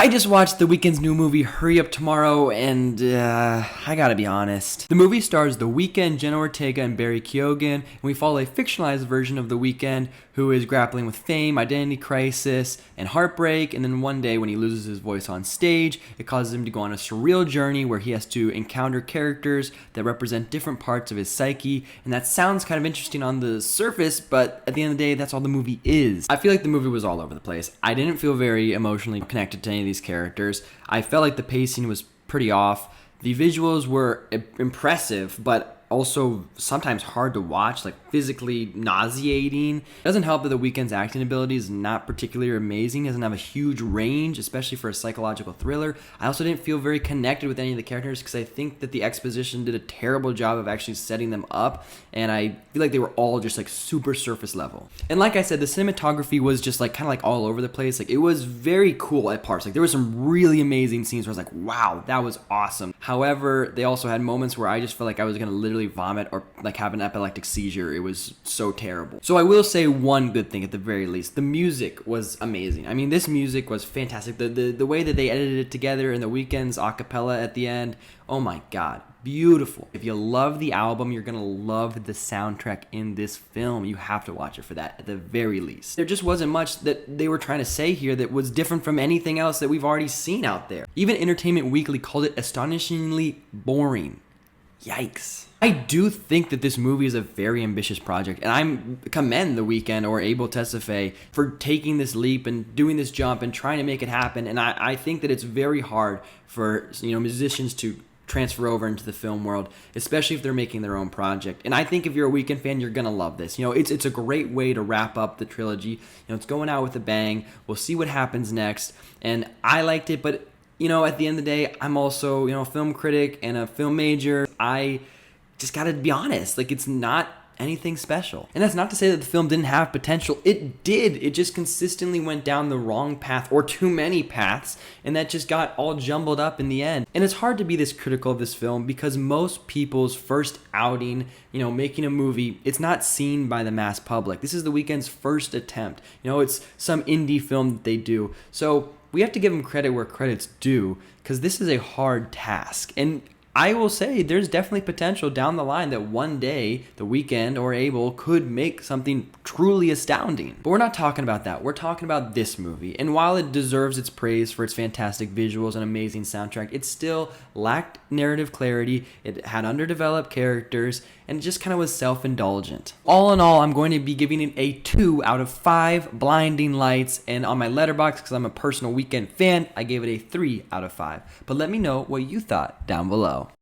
I just watched The Weeknd's new movie, Hurry Up Tomorrow, and I gotta be honest. The movie stars The Weeknd, Jenna Ortega, and Barry Keoghan, and we follow a fictionalized version of The Weeknd who is grappling with fame, identity crisis, and heartbreak, and then one day when he loses his voice on stage, it causes him to go on a surreal journey where he has to encounter characters that represent different parts of his psyche, and that sounds kind of interesting on the surface, but at the end of the day, that's all the movie is. I feel like the movie was all over the place. I didn't feel very emotionally connected to any of these characters. I felt like the pacing was pretty off. The visuals were impressive, but also sometimes hard to watch, like physically nauseating. It doesn't help that The Weeknd's acting ability is not particularly amazing. He doesn't have a huge range, especially for a psychological thriller. I also didn't feel very connected with any of the characters because I think that the exposition did a terrible job of actually setting them up, and I feel like they were all just like super surface level. And like I said, the cinematography was just like kind of like all over the place. Like it was very cool at parts. Like there were some really amazing scenes where I was like, wow, that was awesome. However, they also had moments where I just felt like I was gonna literally vomit or like have an epileptic seizure. It was so terrible. So I will say one good thing at the very least. The music was amazing. I mean, this music was fantastic. The way that they edited it together and The Weeknd's acapella at the end, oh my god, beautiful. If you love the album, you're gonna love the soundtrack in this film. You have to watch it for that at the very least. There just wasn't much that they were trying to say here that was different from anything else that we've already seen out there. Even Entertainment Weekly called it astonishingly boring. Yikes. I do think that this movie is a very ambitious project, and I commend The Weeknd or Abel Tesfaye for taking this leap and doing this jump and trying to make it happen. And I think that it's very hard for musicians to transfer over into the film world, especially if they're making their own project. And I think if you're a Weeknd fan, you're gonna love this. It's a great way to wrap up the trilogy. It's going out with a bang. We'll see what happens next. And I liked it, but at the end of the day, I'm also, a film critic and a film major. I just gotta be honest, like it's not anything special. And that's not to say that the film didn't have potential. It did. It just consistently went down the wrong path or too many paths, and that just got all jumbled up in the end. And it's hard to be this critical of this film because most people's first outing, making a movie, it's not seen by the mass public. This is The Weeknd's first attempt. It's some indie film that they do. So we have to give them credit where credit's due because this is a hard task. And I will say there's definitely potential down the line that one day The Weeknd or Abel could make something truly astounding. But we're not talking about that. We're talking about this movie. And while it deserves its praise for its fantastic visuals and amazing soundtrack, it still lacked narrative clarity, it had underdeveloped characters, and it just kind of was self-indulgent. All in all, I'm going to be giving it a 2 out of 5 blinding lights, and on my Letterboxd, because I'm a personal Weeknd fan, I gave it a 3 out of 5. But let me know what you thought down below.